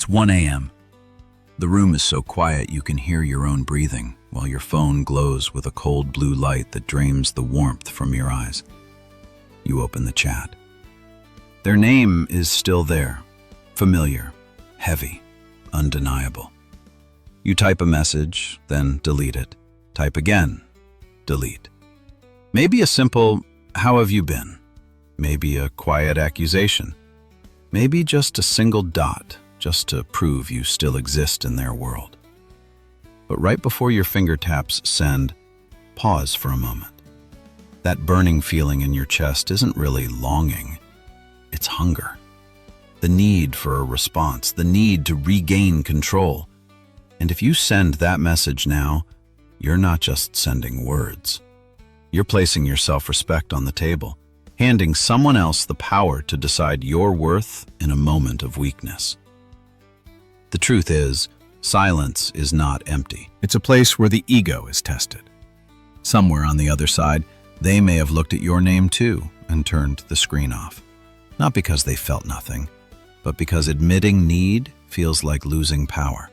It's 1 a.m. The room is so quiet you can hear your own breathing, while your phone glows with a cold blue light that drains the warmth from your eyes. You open the chat. Their name is still there, familiar, heavy, undeniable. You type a message, then delete it. Type again, delete. Maybe a simple, "How have you been?" Maybe a quiet accusation. Maybe just a single dot, just to prove you still exist in their world. But right before your finger taps send, pause for a moment. That burning feeling in your chest isn't really longing, it's hunger. The need for a response, the need to regain control. And if you send that message now, you're not just sending words. You're placing your self-respect on the table, handing someone else the power to decide your worth in a moment of weakness. The truth is, silence is not empty. It's a place where the ego is tested. Somewhere on the other side, they may have looked at your name too and turned the screen off. Not because they felt nothing, but because admitting need feels like losing power.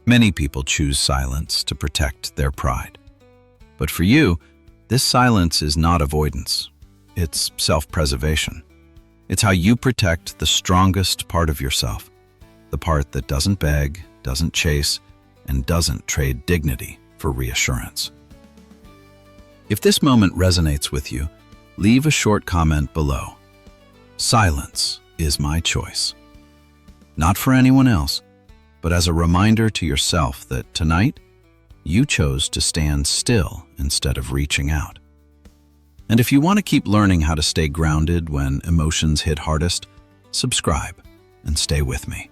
Many people choose silence to protect their pride. But for you, this silence is not avoidance. It's self-preservation. It's how you protect the strongest part of yourself, the part that doesn't beg, doesn't chase, and doesn't trade dignity for reassurance. If this moment resonates with you, leave a short comment below. Silence is my choice. Not for anyone else, but as a reminder to yourself that tonight, you chose to stand still instead of reaching out. And if you want to keep learning how to stay grounded when emotions hit hardest, subscribe and stay with me.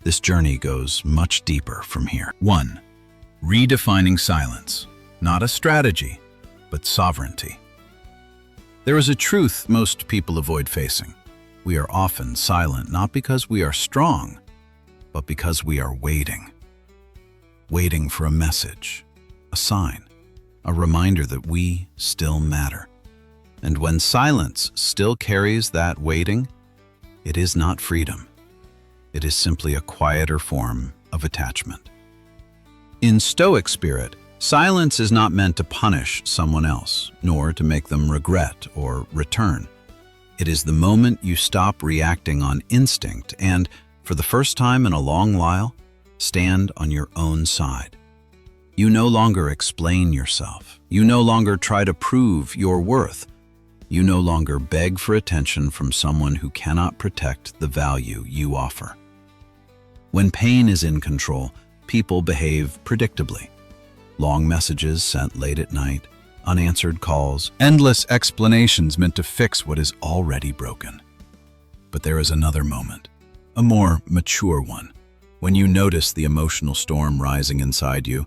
This journey goes much deeper from here. 1. Redefining silence. Not a strategy, but sovereignty. There is a truth most people avoid facing. We are often silent not because we are strong, but because we are waiting. Waiting for a message, a sign, a reminder that we still matter. And when silence still carries that waiting, it is not freedom. It is simply a quieter form of attachment. In Stoic spirit, silence is not meant to punish someone else, nor to make them regret or return. It is the moment you stop reacting on instinct and, for the first time in a long while, stand on your own side. You no longer explain yourself. You no longer try to prove your worth. You no longer beg for attention from someone who cannot protect the value you offer. When pain is in control, people behave predictably. Long messages sent late at night, unanswered calls, endless explanations meant to fix what is already broken. But there is another moment, a more mature one, when you notice the emotional storm rising inside you,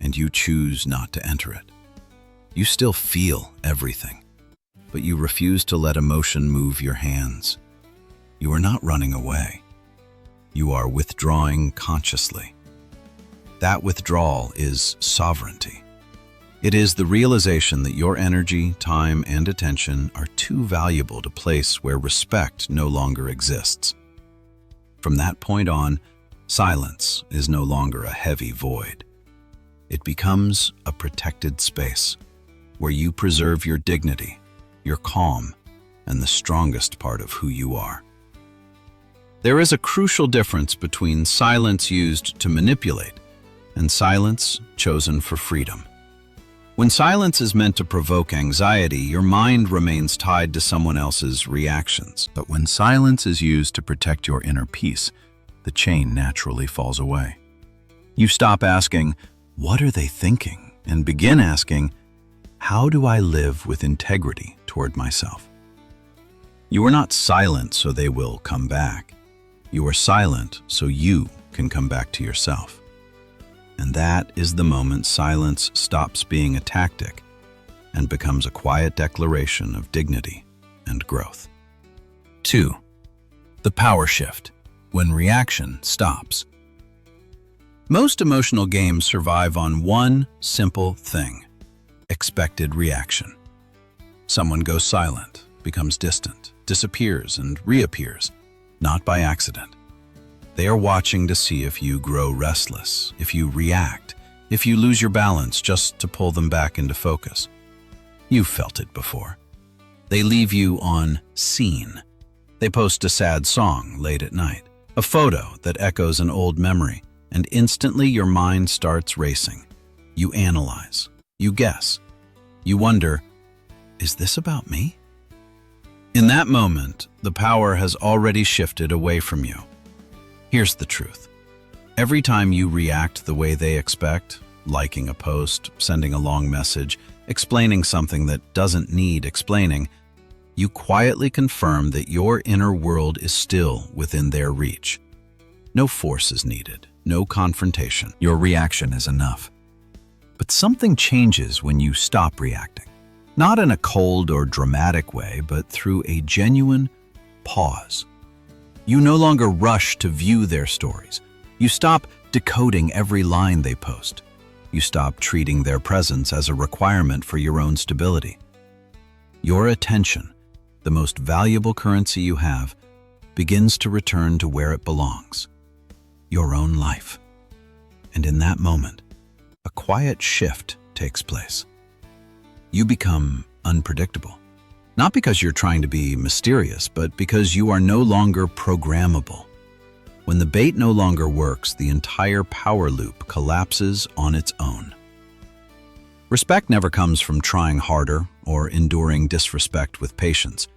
and you choose not to enter it. You still feel everything, but you refuse to let emotion move your hands. You are not running away. You are withdrawing consciously. That withdrawal is sovereignty. It is the realization that your energy, time, and attention are too valuable to place where respect no longer exists. From that point on, silence is no longer a heavy void. It becomes a protected space where you preserve your dignity, your calm, and the strongest part of who you are. There is a crucial difference between silence used to manipulate and silence chosen for freedom. When silence is meant to provoke anxiety, your mind remains tied to someone else's reactions. But when silence is used to protect your inner peace, the chain naturally falls away. You stop asking, "What are they thinking?" and begin asking, "How do I live with integrity toward myself?" You are not silent so they will come back. You are silent so you can come back to yourself. And that is the moment silence stops being a tactic and becomes a quiet declaration of dignity and growth. 2. The power shift, when reaction stops. Most emotional games survive on one simple thing: expected reaction. Someone goes silent, becomes distant, disappears, and reappears, not by accident. They are watching to see if you grow restless, if you react, if you lose your balance just to pull them back into focus. You've felt it before. They leave you on scene. They post a sad song late at night, a photo that echoes an old memory, and instantly your mind starts racing. You analyze, you guess, you wonder, is this about me? In that moment, the power has already shifted away from you. Here's the truth. Every time you react the way they expect, liking a post, sending a long message, explaining something that doesn't need explaining, you quietly confirm that your inner world is still within their reach. No force is needed, no confrontation. Your reaction is enough. But something changes when you stop reacting. Not in a cold or dramatic way, but through a genuine pause. You no longer rush to view their stories. You stop decoding every line they post. You stop treating their presence as a requirement for your own stability. Your attention, the most valuable currency you have, begins to return to where it belongs, your own life. And in that moment, a quiet shift takes place. You become unpredictable. Not because you're trying to be mysterious, but because you are no longer programmable. When the bait no longer works, the entire power loop collapses on its own. Respect never comes from trying harder or enduring disrespect with patience.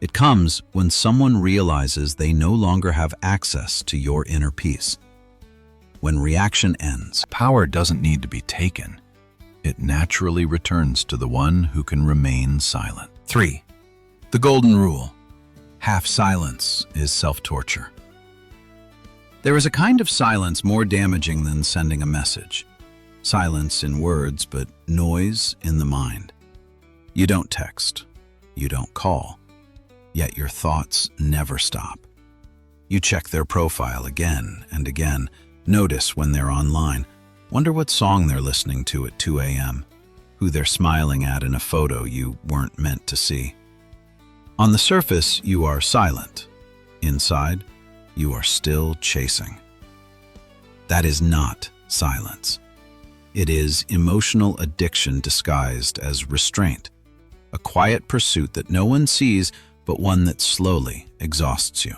It comes when someone realizes they no longer have access to your inner peace. When reaction ends, power doesn't need to be taken. It naturally returns to the one who can remain silent. 3. The golden rule. Half silence is self-torture. There is a kind of silence more damaging than sending a message. Silence in words, but noise in the mind. You don't text. You don't call. Yet your thoughts never stop. You check their profile again and again. Notice when they're online. Wonder what song they're listening to at 2 a.m., who they're smiling at in a photo you weren't meant to see. On the surface, you are silent. Inside, you are still chasing. That is not silence. It is emotional addiction disguised as restraint, a quiet pursuit that no one sees, but one that slowly exhausts you.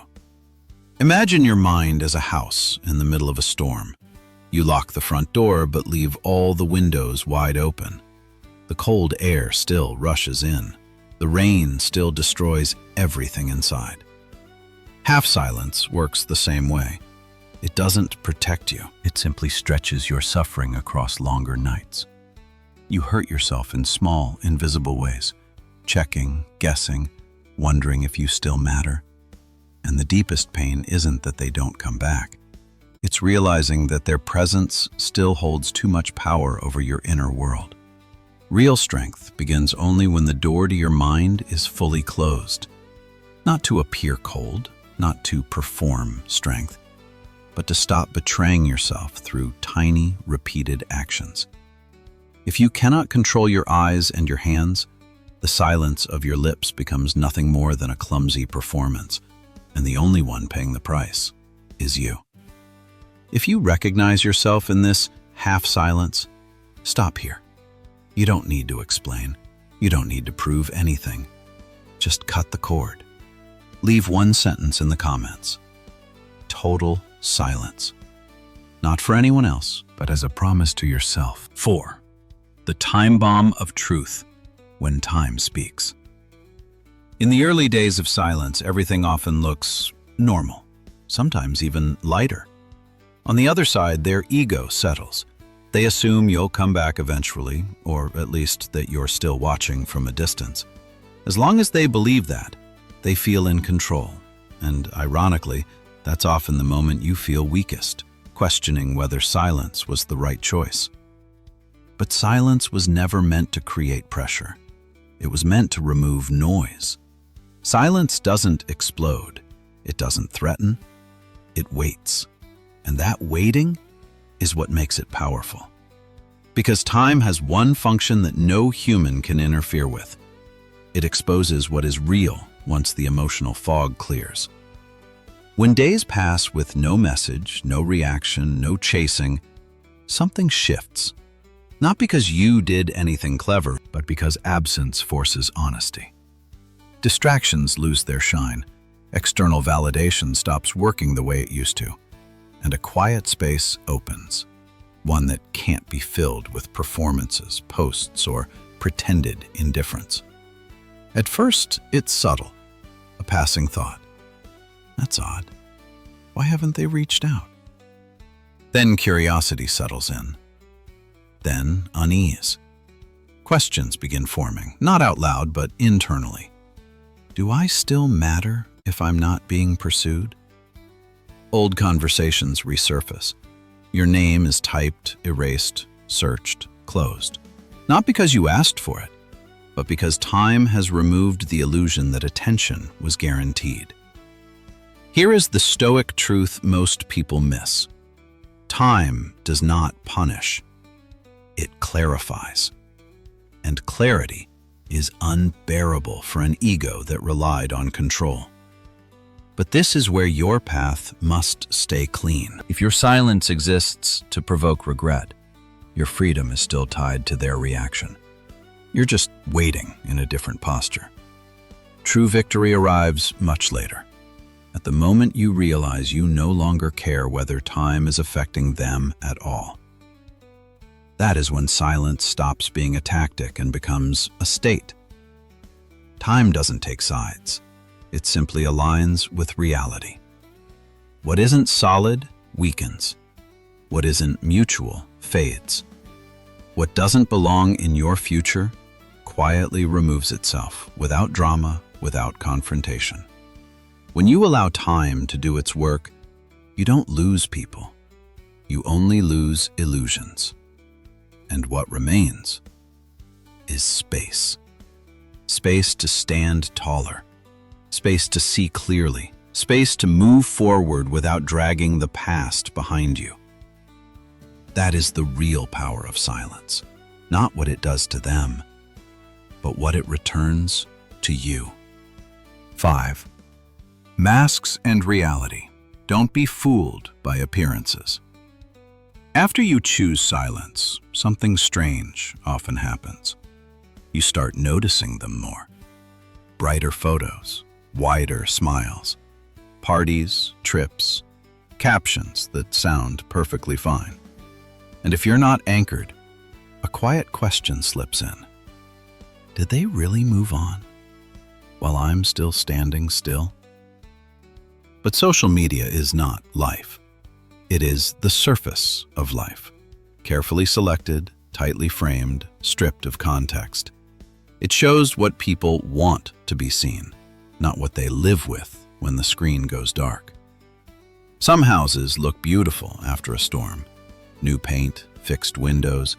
Imagine your mind as a house in the middle of a storm. You lock the front door, but leave all the windows wide open. The cold air still rushes in. The rain still destroys everything inside. Half silence works the same way. It doesn't protect you. It simply stretches your suffering across longer nights. You hurt yourself in small, invisible ways, checking, guessing, wondering if you still matter. And the deepest pain isn't that they don't come back. It's realizing that their presence still holds too much power over your inner world. Real strength begins only when the door to your mind is fully closed. Not to appear cold, not to perform strength, but to stop betraying yourself through tiny, repeated actions. If you cannot control your eyes and your hands, the silence of your lips becomes nothing more than a clumsy performance, and the only one paying the price is you. If you recognize yourself in this half silence, stop here. You don't need to explain. You don't need to prove anything. Just cut the cord. Leave one sentence in the comments. Total silence. Not for anyone else, but as a promise to yourself. 4. The time bomb of truth, when time speaks. In the early days of silence, everything often looks normal, sometimes even lighter. On the other side, their ego settles. They assume you'll come back eventually, or at least that you're still watching from a distance. As long as they believe that, they feel in control. And ironically, that's often the moment you feel weakest, questioning whether silence was the right choice. But silence was never meant to create pressure. It was meant to remove noise. Silence doesn't explode. It doesn't threaten. It waits. And that waiting is what makes it powerful. Because time has one function that no human can interfere with. It exposes what is real once the emotional fog clears. When days pass with no message, no reaction, no chasing, something shifts. Not because you did anything clever, but because absence forces honesty. Distractions lose their shine. External validation stops working the way it used to, and a quiet space opens. One that can't be filled with performances, posts, or pretended indifference. At first, it's subtle, a passing thought. That's odd. Why haven't they reached out? Then curiosity settles in. Then unease. Questions begin forming, not out loud, but internally. Do I still matter if I'm not being pursued? Old conversations resurface. Your name is typed, erased, searched, closed. Not because you asked for it, but because time has removed the illusion that attention was guaranteed. Here is the Stoic truth most people miss. Time does not punish. It clarifies. And clarity is unbearable for an ego that relied on control. But this is where your path must stay clean. If your silence exists to provoke regret, your freedom is still tied to their reaction. You're just waiting in a different posture. True victory arrives much later. At the moment you realize you no longer care whether time is affecting them at all. That is when silence stops being a tactic and becomes a state. Time doesn't take sides. It simply aligns with reality. What isn't solid weakens. What isn't mutual fades. What doesn't belong in your future quietly removes itself, without drama, without confrontation. When you allow time to do its work, you don't lose people. You only lose illusions. And what remains is space. Space to stand taller. Space to see clearly. Space to move forward without dragging the past behind you. That is the real power of silence. Not what it does to them, but what it returns to you. 5. Masks and reality. Don't be fooled by appearances. After you choose silence, something strange often happens. You start noticing them more. Brighter photos, wider smiles, parties, trips, captions that sound perfectly fine. And if you're not anchored, a quiet question slips in. Did they really move on while I'm still standing still? But social media is not life. It is the surface of life, carefully selected, tightly framed, stripped of context. It shows what people want to be seen, not what they live with when the screen goes dark. Some houses look beautiful after a storm, new paint, fixed windows,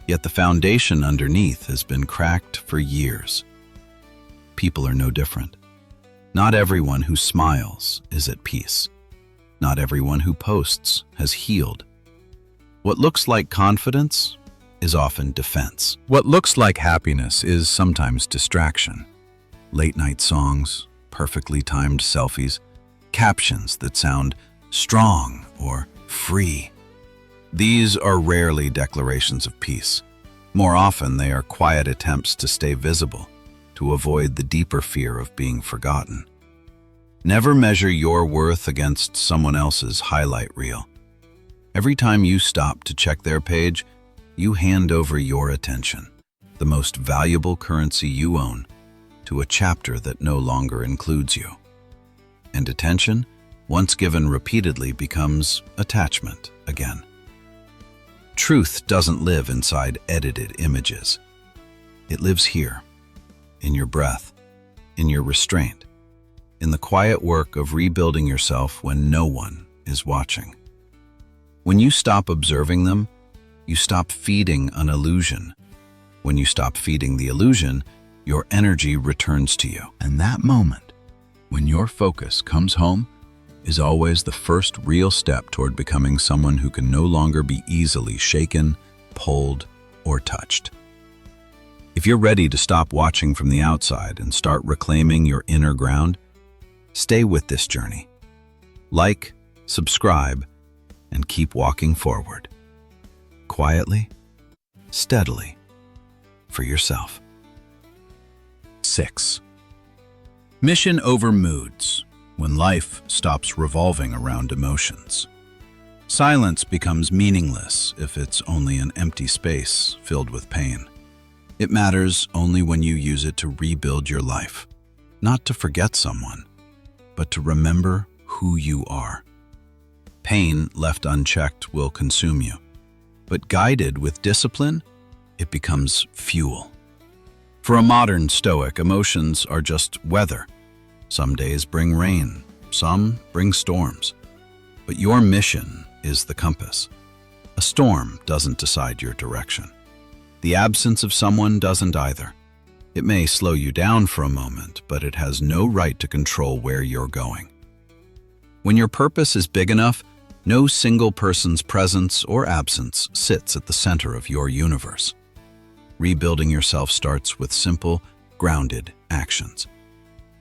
yet the foundation underneath has been cracked for years. People are no different. Not everyone who smiles is at peace. Not everyone who posts has healed. What looks like confidence is often defense. What looks like happiness is sometimes distraction. Late-night songs, perfectly timed selfies, captions that sound strong or free. These are rarely declarations of peace. More often, they are quiet attempts to stay visible, to avoid the deeper fear of being forgotten. Never measure your worth against someone else's highlight reel. Every time you stop to check their page, you hand over your attention, the most valuable currency you own, to a chapter that no longer includes you. And attention, once given repeatedly, becomes attachment again. Truth doesn't live inside edited images. It lives here, in your breath, in your restraint, in the quiet work of rebuilding yourself when no one is watching. When you stop observing them, you stop feeding an illusion. When you stop feeding the illusion, your energy returns to you. And that moment, when your focus comes home, is always the first real step toward becoming someone who can no longer be easily shaken, pulled, or touched. If you're ready to stop watching from the outside and start reclaiming your inner ground, stay with this journey. Like, subscribe, and keep walking forward. Quietly, steadily, for yourself. 6. Mission over moods, when life stops revolving around emotions. Silence becomes meaningless if it's only an empty space filled with pain. It matters only when you use it to rebuild your life, not to forget someone, but to remember who you are. Pain left unchecked will consume you, but guided with discipline, it becomes fuel. For a modern Stoic, emotions are just weather. Some days bring rain, some bring storms. But your mission is the compass. A storm doesn't decide your direction. The absence of someone doesn't either. It may slow you down for a moment, but it has no right to control where you're going. When your purpose is big enough, no single person's presence or absence sits at the center of your universe. Rebuilding yourself starts with simple, grounded actions.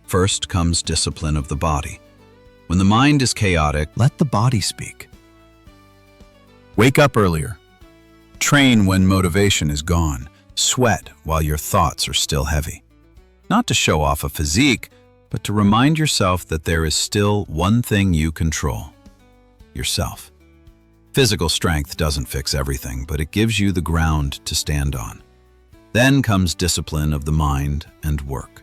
First comes discipline of the body. When the mind is chaotic, let the body speak. Wake up earlier. Train when motivation is gone. Sweat while your thoughts are still heavy. Not to show off a physique, but to remind yourself that there is still one thing you control: yourself. Physical strength doesn't fix everything, but it gives you the ground to stand on. Then comes discipline of the mind and work.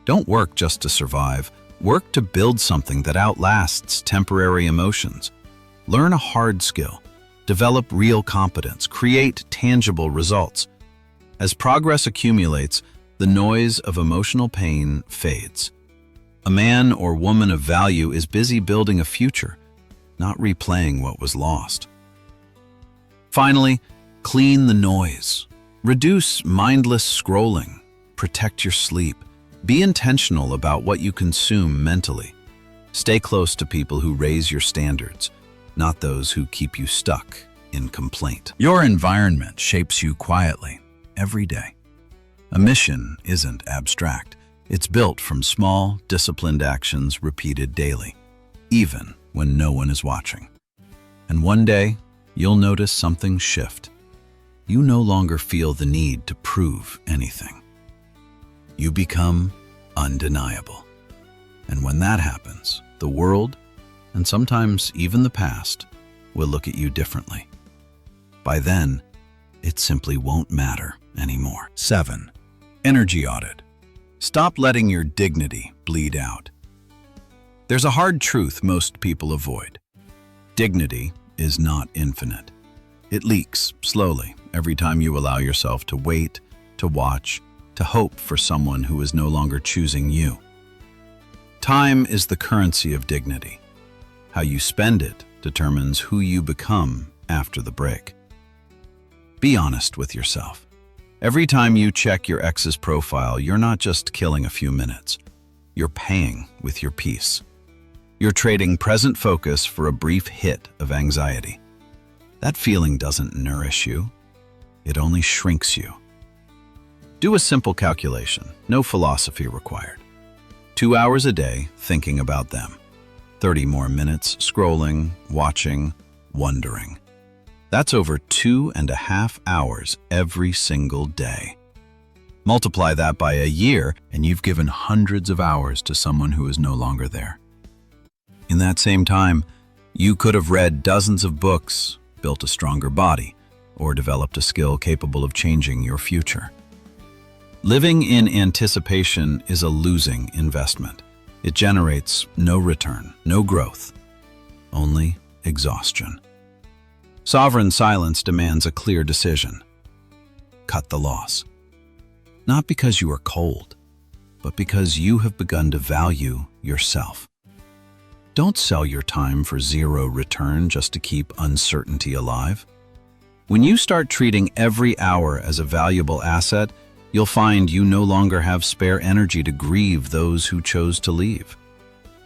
Don't work just to survive. Work to build something that outlasts temporary emotions. Learn a hard skill. Develop real competence. Create tangible results. As progress accumulates, the noise of emotional pain fades. A man or woman of value is busy building a future, not replaying what was lost. Finally, clean the noise. Reduce mindless scrolling. Protect your sleep. Be intentional about what you consume mentally. Stay close to people who raise your standards, not those who keep you stuck in complaint. Your environment shapes you quietly, every day. A mission isn't abstract. It's built from small, disciplined actions repeated daily, even when no one is watching. And one day, you'll notice something shift. You no longer feel the need to prove anything. You become undeniable. And when that happens, the world, and sometimes even the past, will look at you differently. By then, it simply won't matter anymore. 7. Energy audit. Stop letting your dignity bleed out. There's a hard truth most people avoid. Dignity is not infinite. It leaks slowly every time you allow yourself to wait, to watch, to hope for someone who is no longer choosing you. Time is the currency of dignity. How you spend it determines who you become after the break. Be honest with yourself. Every time you check your ex's profile, you're not just killing a few minutes. You're paying with your peace. You're trading present focus for a brief hit of anxiety. That feeling doesn't nourish you. It only shrinks you. Do a simple calculation, no philosophy required. 2 hours a day thinking about them. 30 more minutes scrolling, watching, wondering. That's over 2.5 hours every single day. Multiply that by a year, and you've given hundreds of hours to someone who is no longer there. In that same time, you could have read dozens of books, built a stronger body, or developed a skill capable of changing your future. Living in anticipation is a losing investment. It generates no return, no growth, only exhaustion. Sovereign silence demands a clear decision. Cut the loss. Not because you are cold, but because you have begun to value yourself. Don't sell your time for zero return just to keep uncertainty alive. When you start treating every hour as a valuable asset, you'll find you no longer have spare energy to grieve those who chose to leave.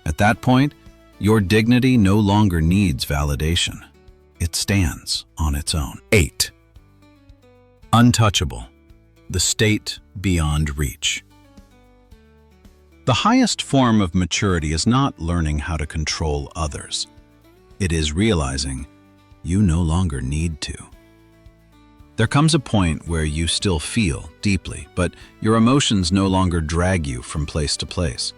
At that point, your dignity no longer needs validation. It stands on its own. 8. Untouchable. The state beyond reach. The highest form of maturity is not learning how to control others. It is realizing you no longer need to. There comes a point where you still feel deeply, but your emotions no longer drag you from place to place.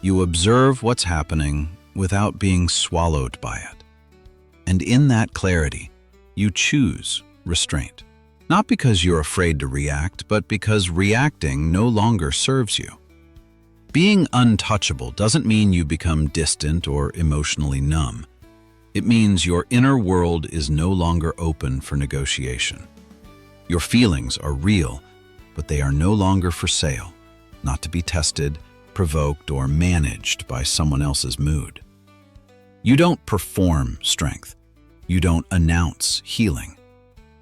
You observe what's happening without being swallowed by it. And in that clarity, you choose restraint. Not because you're afraid to react, but because reacting no longer serves you. Being untouchable doesn't mean you become distant or emotionally numb. It means your inner world is no longer open for negotiation. Your feelings are real, but they are no longer for sale, not to be tested, provoked, or managed by someone else's mood. You don't perform strength. You don't announce healing.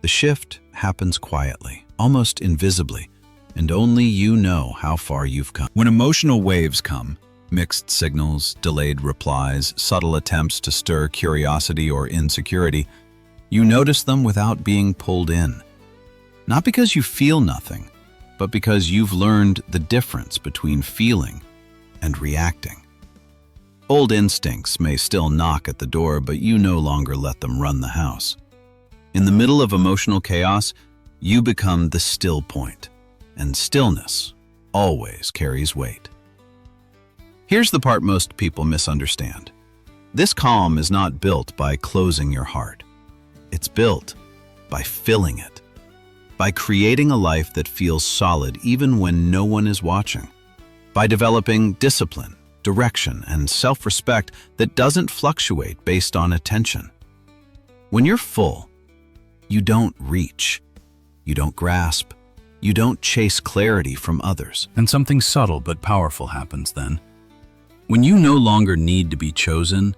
The shift happens quietly, almost invisibly, and only you know how far you've come. When emotional waves come, mixed signals, delayed replies, subtle attempts to stir curiosity or insecurity, you notice them without being pulled in. Not because you feel nothing, but because you've learned the difference between feeling and reacting. Old instincts may still knock at the door, but you no longer let them run the house. In the middle of emotional chaos, you become the still point, and stillness always carries weight. Here's the part most people misunderstand. This calm is not built by closing your heart. It's built by filling it, by creating a life that feels solid even when no one is watching, by developing discipline, direction, and self-respect that doesn't fluctuate based on attention. When you're full, you don't reach, you don't grasp, you don't chase clarity from others. And something subtle but powerful happens then. When you no longer need to be chosen,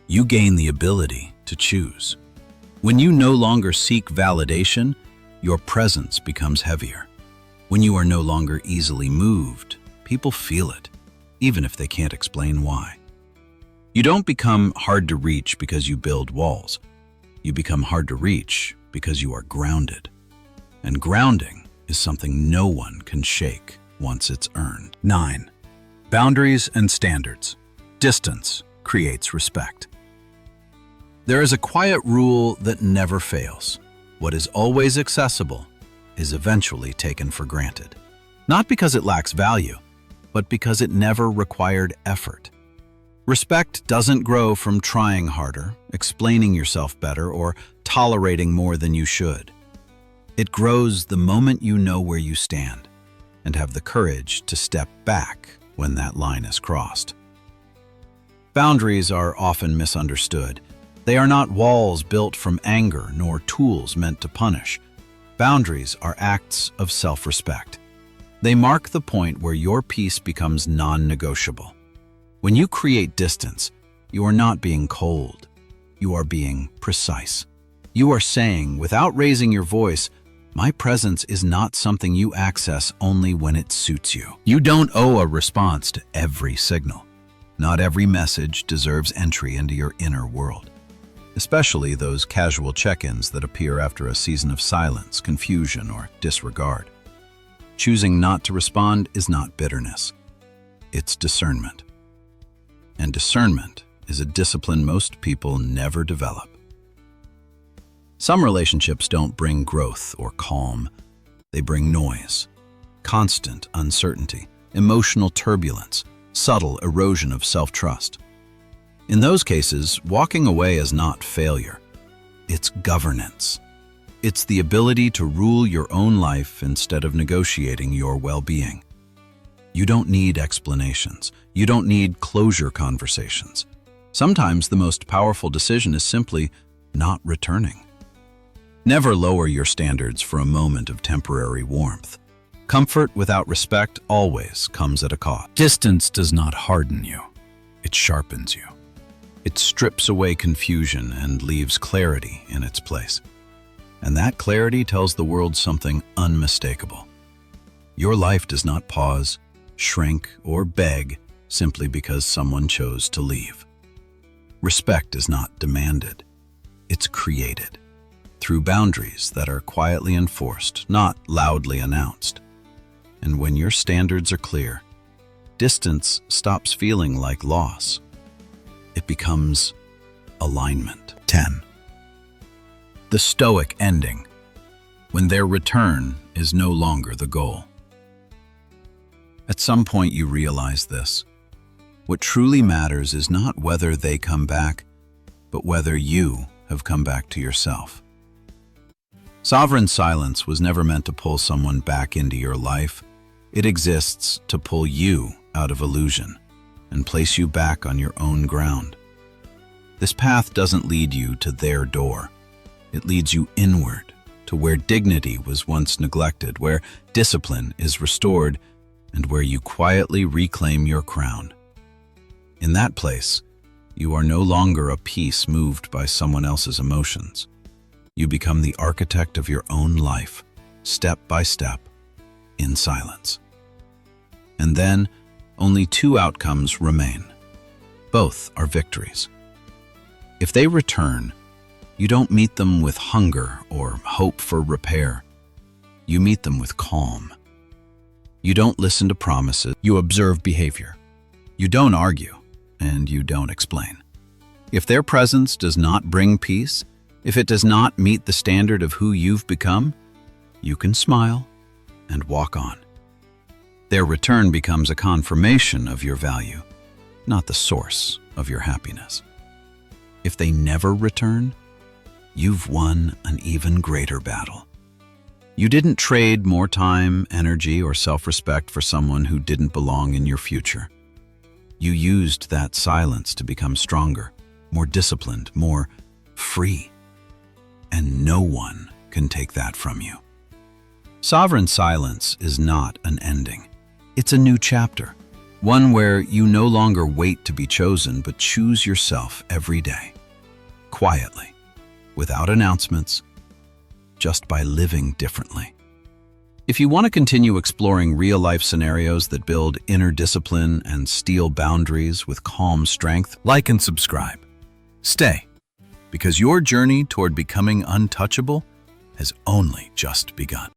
you gain the ability to choose. When you no longer seek validation, your presence becomes heavier. When you are no longer easily moved, people feel it, even if they can't explain why. You don't become hard to reach because you build walls. You become hard to reach because you are grounded. And grounding is something no one can shake once it's earned. 9. Boundaries and standards. Distance creates respect. There is a quiet rule that never fails. What is always accessible is eventually taken for granted. Not because it lacks value, but because it never required effort. Respect doesn't grow from trying harder, explaining yourself better, or tolerating more than you should. It grows the moment you know where you stand and have the courage to step back when that line is crossed. Boundaries are often misunderstood. They are not walls built from anger nor tools meant to punish. Boundaries are acts of self-respect. They mark the point where your peace becomes non-negotiable. When you create distance, you are not being cold. You are being precise. You are saying, without raising your voice, my presence is not something you access only when it suits you. You don't owe a response to every signal. Not every message deserves entry into your inner world, especially those casual check-ins that appear after a season of silence, confusion, or disregard. Choosing not to respond is not bitterness. It's discernment. And discernment is a discipline most people never develop. Some relationships don't bring growth or calm. They bring noise, constant uncertainty, emotional turbulence, subtle erosion of self-trust. In those cases, walking away is not failure. It's governance. It's the ability to rule your own life instead of negotiating your well-being. You don't need explanations. You don't need closure conversations. Sometimes the most powerful decision is simply not returning. Never lower your standards for a moment of temporary warmth. Comfort without respect always comes at a cost. Distance does not harden you. It sharpens you. It strips away confusion and leaves clarity in its place. And that clarity tells the world something unmistakable. Your life does not pause, shrink, or beg simply because someone chose to leave. Respect is not demanded. It's created through boundaries that are quietly enforced, not loudly announced. And when your standards are clear, distance stops feeling like loss. It becomes alignment. 10. The Stoic ending, when their return is no longer the goal. At some point you realize this. What truly matters is not whether they come back, but whether you have come back to yourself. Sovereign silence was never meant to pull someone back into your life. It exists to pull you out of illusion and place you back on your own ground. This path doesn't lead you to their door. It leads you inward, to where dignity was once neglected, where discipline is restored, and where you quietly reclaim your crown. In that place, you are no longer a piece moved by someone else's emotions. You become the architect of your own life, step by step, in silence. And then, only two outcomes remain. Both are victories. If they return, you don't meet them with hunger or hope for repair. You meet them with calm. You don't listen to promises, you observe behavior. You don't argue, and you don't explain. If their presence does not bring peace, if it does not meet the standard of who you've become, you can smile and walk on. Their return becomes a confirmation of your value, not the source of your happiness. If they never return, you've won an even greater battle. You didn't trade more time, energy, or self-respect for someone who didn't belong in your future. You used that silence to become stronger, more disciplined, more free. And no one can take that from you. Sovereign silence is not an ending. It's a new chapter, one where you no longer wait to be chosen, but choose yourself every day, quietly, without announcements, just by living differently. If you want to continue exploring real-life scenarios that build inner discipline and steel boundaries with calm strength, like and subscribe. Stay, because your journey toward becoming untouchable has only just begun.